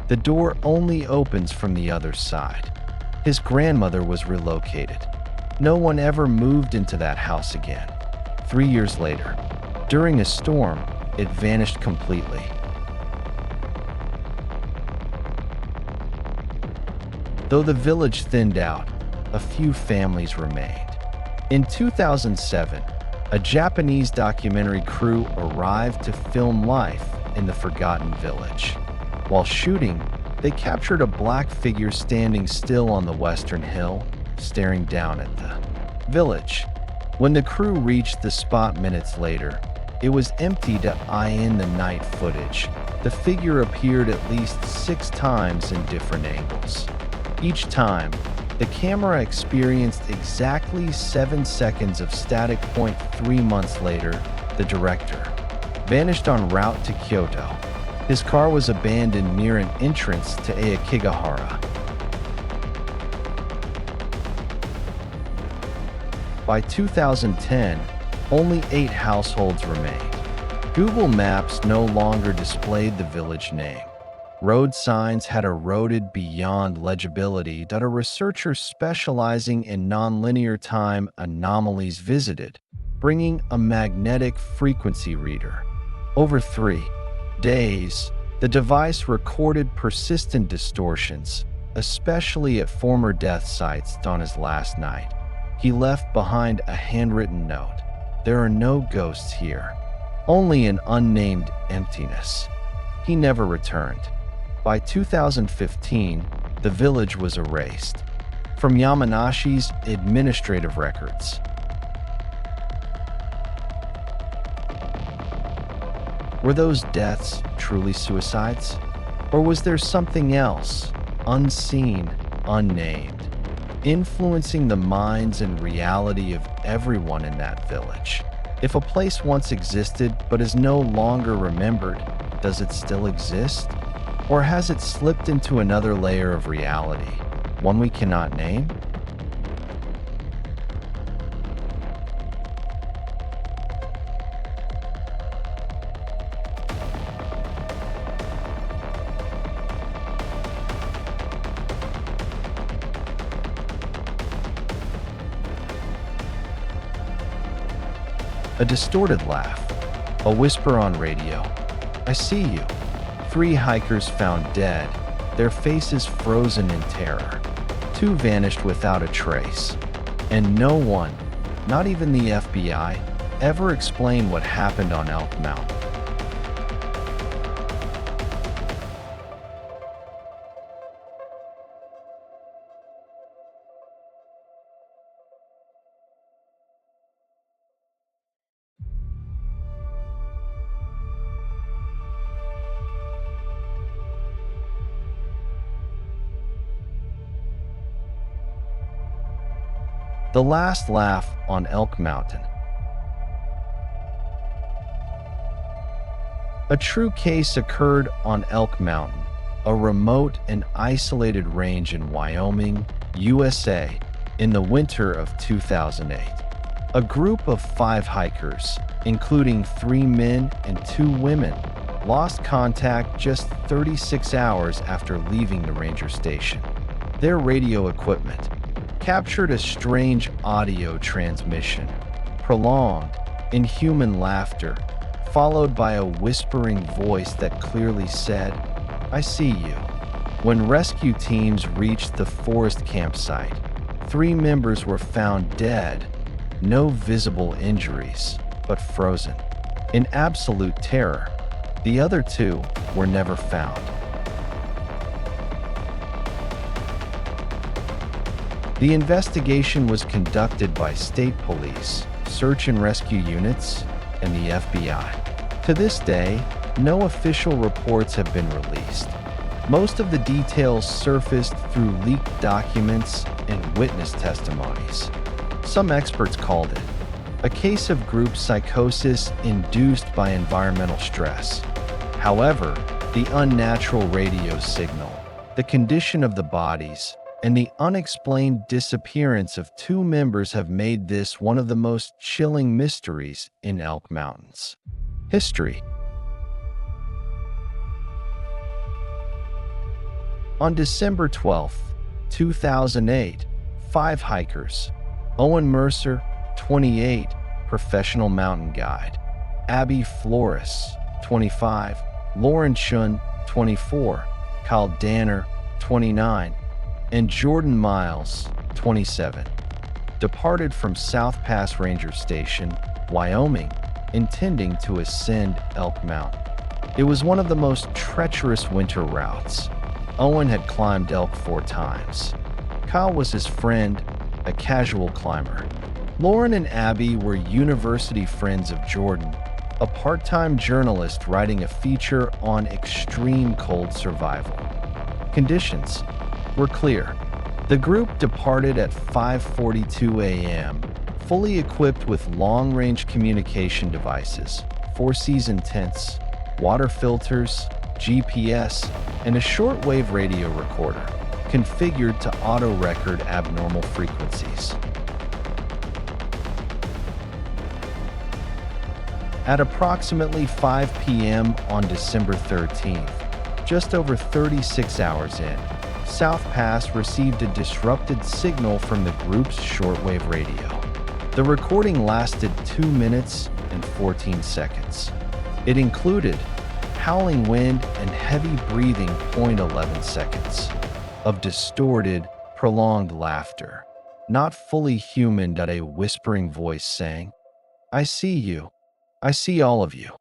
"The door only opens from the other side." His grandmother was relocated. No one ever moved into that house again. 3 years later, during a storm, it vanished completely. Though the village thinned out, a few families remained. In 2007, a Japanese documentary crew arrived to film life in the forgotten village. While shooting, they captured a black figure standing still on the western hill, staring down at the village. When the crew reached the spot minutes later, it was empty to eye in the night footage. The figure appeared at least 6 times in different angles. Each time, the camera experienced exactly 7 seconds of static. 3 months later, the director vanished en route to Kyoto. His car was abandoned near an entrance to Aokigahara. By 2010, only 8 households remained. Google Maps no longer displayed the village name. Road signs had eroded beyond legibility that a researcher specializing in nonlinear time anomalies visited, bringing a magnetic frequency reader. Over 3 days, the device recorded persistent distortions, especially at former death sites on his last night. He left behind a handwritten note. "There are no ghosts here, only an unnamed emptiness." He never returned. By 2015, the village was erased from Yamanashi's administrative records. Were those deaths truly suicides? Or was there something else, unseen, unnamed, influencing the minds and reality of everyone in that village? If a place once existed but is no longer remembered, does it still exist? Or has it slipped into another layer of reality, one we cannot name? A distorted laugh, a whisper on radio. I see you. 3 hikers found dead, their faces frozen in terror. 2 vanished without a trace. And no one, not even the FBI, ever explained what happened on Elk Mountain. The last laugh on Elk Mountain. A true case occurred on Elk Mountain, a remote and isolated range in Wyoming, USA, in the winter of 2008. A group of 5 hikers, including 3 men and 2 women, lost contact just 36 hours after leaving the ranger station. Their radio equipment captured a strange audio transmission, prolonged, inhuman laughter, followed by a whispering voice that clearly said, "I see you." When rescue teams reached the forest campsite, 3 members were found dead, no visible injuries, but frozen. In absolute terror, the other 2 were never found. The investigation was conducted by state police, search and rescue units, and the FBI. To this day, no official reports have been released. Most of the details surfaced through leaked documents and witness testimonies. Some experts called it a case of group psychosis induced by environmental stress. However, the unnatural radio signal, the condition of the bodies, and the unexplained disappearance of 2 members have made this one of the most chilling mysteries in Elk Mountain's history. On December 12, 2008, 5 hikers, Owen Mercer, 28, professional mountain guide, Abby Flores, 25, Lauren Chun, 24, Kyle Danner, 29, and Jordan Miles, 27, departed from South Pass Ranger Station, Wyoming, intending to ascend Elk Mountain. It was one of the most treacherous winter routes. Owen had climbed Elk 4 times. Kyle was his friend, a casual climber. Lauren and Abby were university friends of Jordan, a part-time journalist writing a feature on extreme cold survival. Conditions were clear. The group departed at 5:42 a.m., fully equipped with long-range communication devices, 4-season tents, water filters, GPS, and a shortwave radio recorder, configured to auto-record abnormal frequencies. At approximately 5 p.m. on December 13th, just over 36 hours in, South Pass received a disrupted signal from the group's shortwave radio. The recording lasted 2 minutes and 14 seconds. It included howling wind and heavy breathing. 11 seconds of distorted, prolonged laughter, not fully human. A whispering voice saying, "I see you. I see all of you."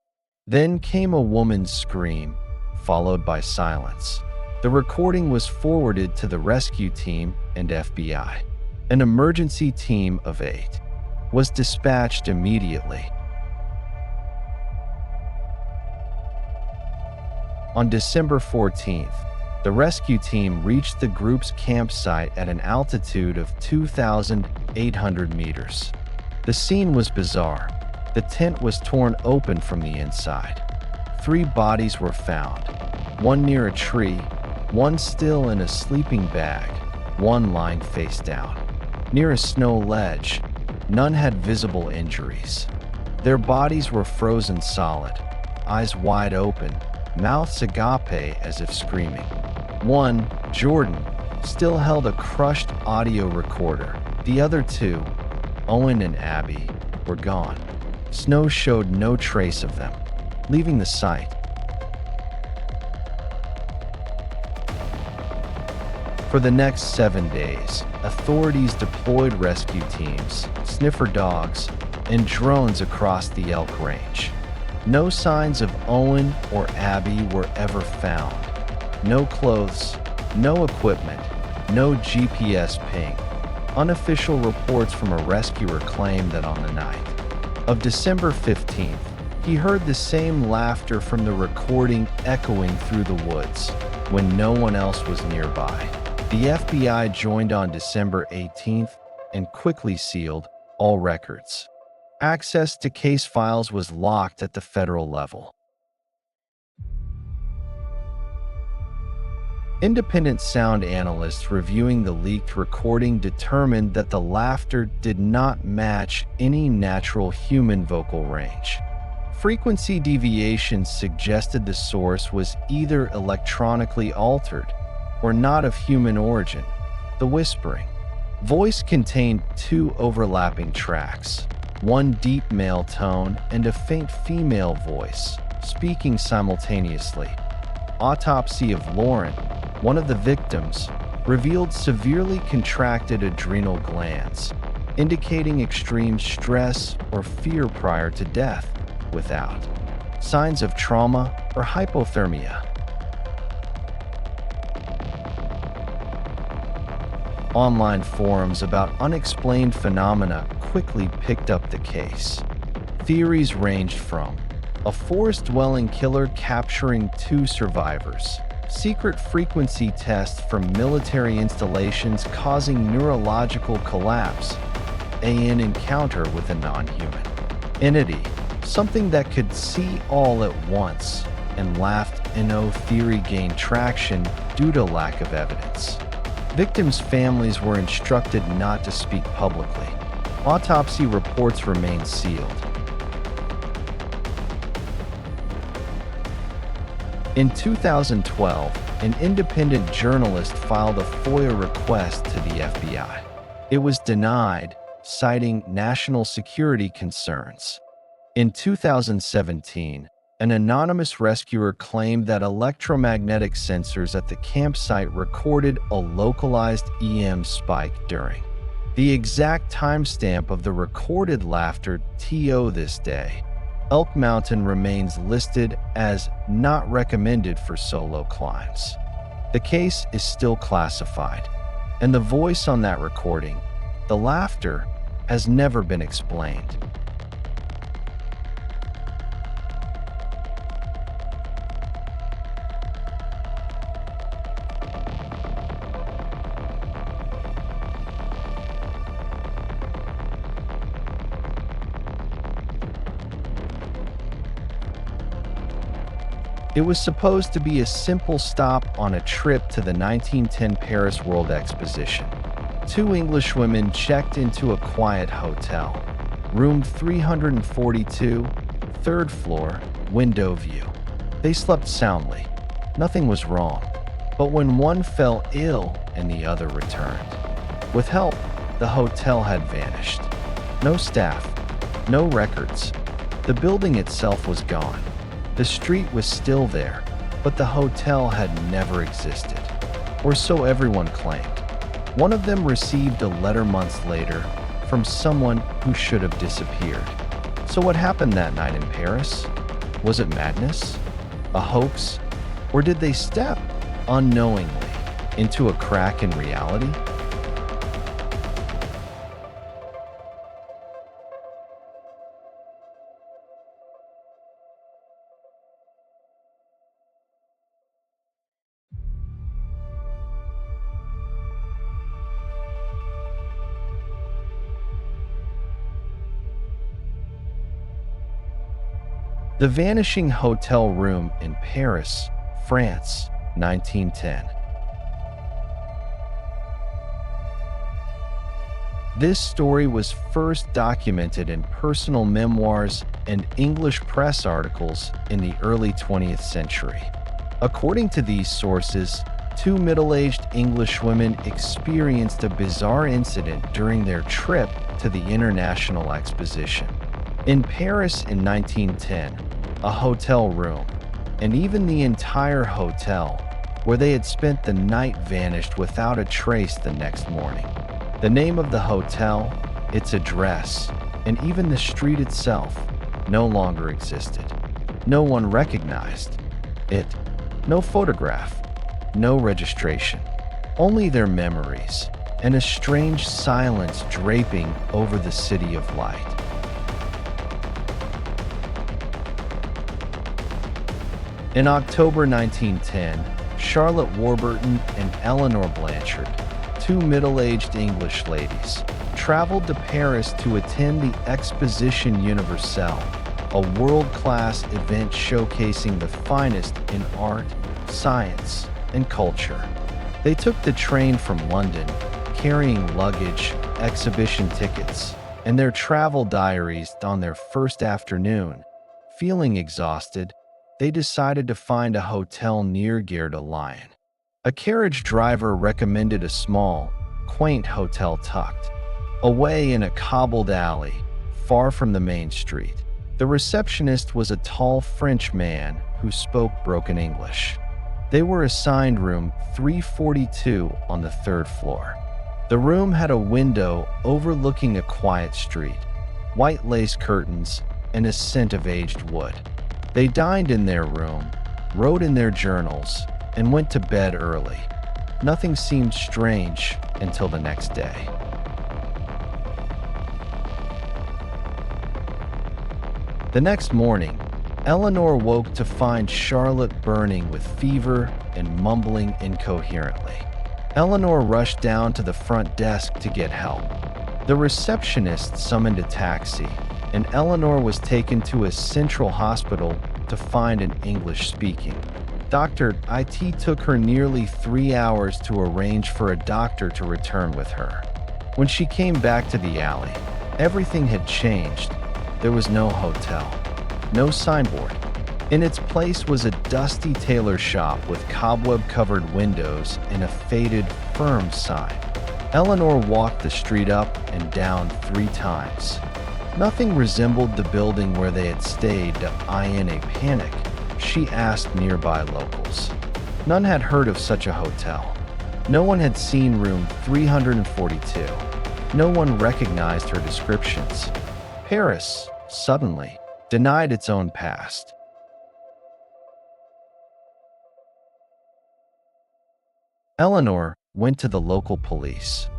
Then came a woman's scream, followed by silence. The recording was forwarded to the rescue team and FBI. An emergency team of 8 was dispatched immediately. On December 14th, the rescue team reached the group's campsite at an altitude of 2,800 meters. The scene was bizarre. The tent was torn open from the inside. 3 bodies were found. one near a tree, one still in a sleeping bag, one lying face down. Near a snow ledge, none had visible injuries. Their bodies were frozen solid, eyes wide open, mouths agape as if screaming. One, Jordan, still held a crushed audio recorder. The other two, Owen and Abby, were gone. Snow showed no trace of them, leaving the site. For the next 7 days, authorities deployed rescue teams, sniffer dogs, and drones across the elk range. No signs of Owen or Abby were ever found. No clothes, no equipment, no GPS ping. Unofficial reports from a rescuer claim that on the night of December 15th, he heard the same laughter from the recording echoing through the woods when no one else was nearby. The FBI joined on December 18th and quickly sealed all records. Access to case files was locked at the federal level. Independent sound analysts reviewing the leaked recording determined that the laughter did not match any natural human vocal range. Frequency deviations suggested the source was either electronically altered or not of human origin. The whispering voice contained 2 overlapping tracks, one deep male tone and a faint female voice, speaking simultaneously. Autopsy of Lauren, one of the victims, revealed severely contracted adrenal glands, indicating extreme stress or fear prior to death, without signs of trauma or hypothermia. Online forums about unexplained phenomena quickly picked up the case. Theories ranged from a forest-dwelling killer capturing 2 survivors, secret frequency tests from military installations causing neurological collapse, an encounter with a non-human entity, something that could see all at once, and laughed NO theory gained traction due to lack of evidence. Victims' families were instructed not to speak publicly. Autopsy reports remained sealed. In 2012, an independent journalist filed a FOIA request to the FBI. It was denied, citing national security concerns. In 2017, an anonymous rescuer claimed that electromagnetic sensors at the campsite recorded a localized EM spike during the exact timestamp of the recorded laughter TO this day. Elk Mountain remains listed as not recommended for solo climbs. The case is still classified, and the voice on that recording, the laughter, has never been explained. It was supposed to be a simple stop on a trip to the 1910 Paris World Exposition. 2 Englishwomen checked into a quiet hotel, room 342, 3rd floor, window view. They slept soundly. Nothing was wrong. But when one fell ill and the other returned, with help, the hotel had vanished. No staff, no records. The building itself was gone. The street was still there, but the hotel had never existed, or so everyone claimed. One of them received a letter months later from someone who should have disappeared. So what happened that night in Paris? Was it madness? A hoax? Or did they step, unknowingly, into a crack in reality? The vanishing hotel room in Paris France, 1910. This story was first documented in personal memoirs and English press articles in the early 20th century. According to these sources, two middle-aged Englishwomen experienced a bizarre incident during their trip to the International Exposition. In Paris in 1910, a hotel room, and even the entire hotel where they had spent the night vanished without a trace the next morning. The name of the hotel, its address, and even the street itself no longer existed. No one recognized it. No photograph, no registration, only their memories, and a strange silence draping over the city of light. In October 1910, Charlotte Warburton and Eleanor Blanchard, two middle-aged English ladies, traveled to Paris to attend the Exposition Universelle, a world-class event showcasing the finest in art, science, and culture. They took the train from London, carrying luggage, exhibition tickets, and their travel diaries. On their first afternoon, feeling exhausted, they decided to find a hotel near Gare de Lyon. A carriage driver recommended a small, quaint hotel tucked away in a cobbled alley, far from the main street. The receptionist was a tall French man who spoke broken English. They were assigned room 342 on the third floor. The room had a window overlooking a quiet street, white lace curtains, and a scent of aged wood. They dined in their room, wrote in their journals, and went to bed early. Nothing seemed strange until the next day. The next morning, Eleanor woke to find Charlotte burning with fever and mumbling incoherently. Eleanor rushed down to the front desk to get help. The receptionist summoned a taxi, and Eleanor was taken to a central hospital to find an English-speaking Dr. It took her nearly 3 hours to arrange for a doctor to return with her. When she came back to the alley, everything had changed. There was no hotel, no signboard. In its place was a dusty tailor shop with cobweb-covered windows and a faded, firm sign. Eleanor walked the street up and down 3 times. Nothing resembled the building where they had stayed. In a panic, she asked nearby locals. None had heard of such a hotel. No one had seen room 342. No one recognized her descriptions. Paris, suddenly, denied its own past. Eleanor went to the local police.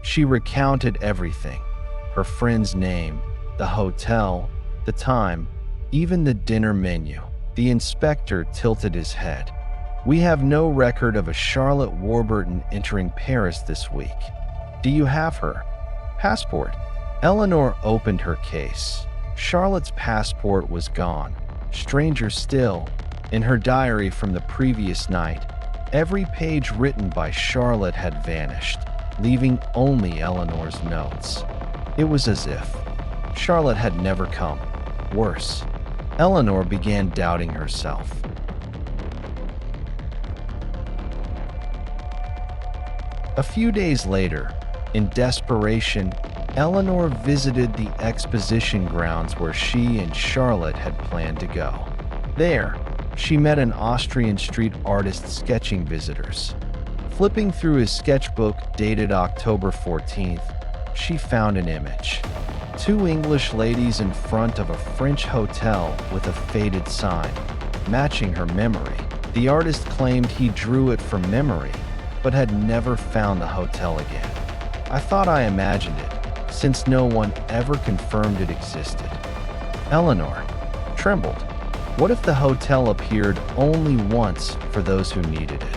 She recounted everything: her friend's name, the hotel, the time, even the dinner menu. The inspector tilted his head. "We have no record of a Charlotte Warburton entering Paris this week. Do you have her passport?" Eleanor opened her case. Charlotte's passport was gone. Stranger still, in her diary from the previous night, every page written by Charlotte had vanished, leaving only Eleanor's notes. It was as if Charlotte had never come. Worse, Eleanor began doubting herself. A few days later, in desperation, Eleanor visited the exposition grounds where she and Charlotte had planned to go. There, she met an Austrian street artist sketching visitors. Flipping through his sketchbook dated October 14th, she found an image. 2 English ladies in front of a French hotel with a faded sign, matching her memory. The artist claimed he drew it from memory, but had never found the hotel again. "I thought I imagined it, since no one ever confirmed it existed." Eleanor trembled. What if the hotel appeared only once for those who needed it?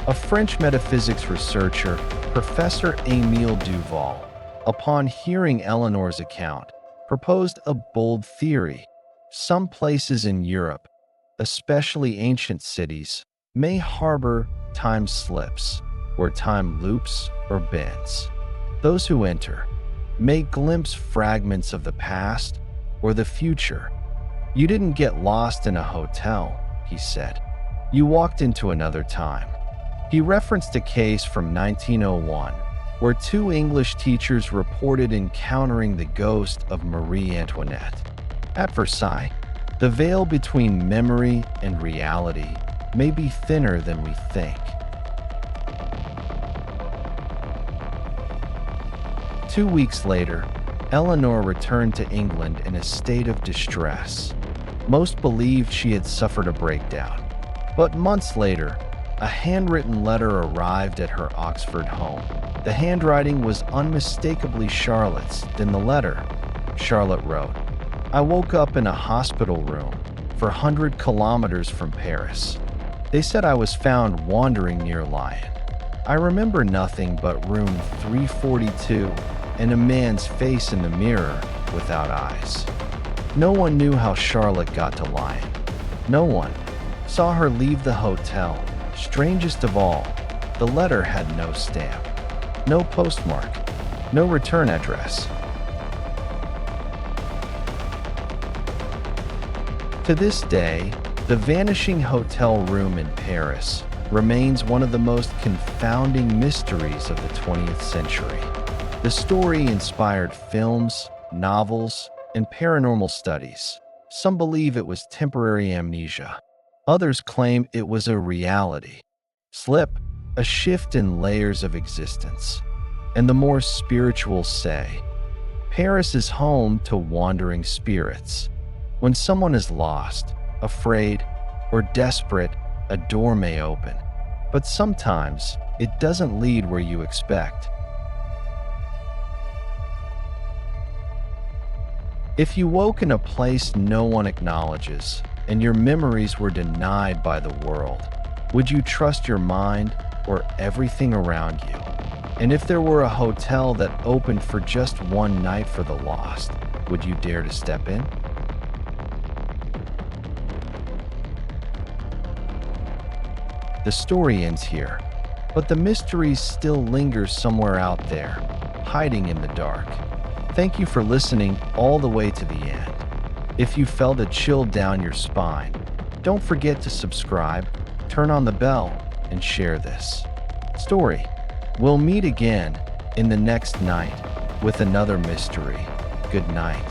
A French metaphysics researcher, Professor Emil Duval, upon hearing Eleanor's account, proposed a bold theory. Some places in Europe, especially ancient cities, may harbor time slips, where time loops or bends. Those who enter may glimpse fragments of the past or the future. You didn't get lost in a hotel, he said. You walked into another time. He referenced a case from 1901 where two English teachers reported encountering the ghost of Marie Antoinette. At Versailles, the veil between memory and reality may be thinner than we think. 2 weeks later, Eleanor returned to England in a state of distress. Most believed she had suffered a breakdown. But months later, a handwritten letter arrived at her Oxford home. The handwriting was unmistakably Charlotte's. In the letter, Charlotte wrote, "I woke up in a hospital room 400 kilometers from Paris. They said I was found wandering near Lyon. I remember nothing but room 342 and a man's face in the mirror without eyes." No one knew how Charlotte got to Lyon. No one saw her leave the hotel. Strangest of all, the letter had no stamp, no postmark, no return address. To this day, the vanishing hotel room in Paris remains one of the most confounding mysteries of the 20th century. The story inspired films, novels, and paranormal studies. Some believe it was temporary amnesia. Others claim it was a reality slip, a shift in layers of existence. And the more spiritual say, Paris is home to wandering spirits. When someone is lost, afraid, or desperate, a door may open. But sometimes it doesn't lead where you expect. If you woke in a place no one acknowledges, and your memories were denied by the world, would you trust your mind or everything around you? And if there were a hotel that opened for just one night for the lost, would you dare to step in? The story ends here, but the mystery still lingers somewhere out there, hiding in the dark. Thank you for listening all the way to the end. If you felt a chill down your spine, don't forget to subscribe, turn on the bell, and share this story. We'll meet again in the next night with another mystery. Good night.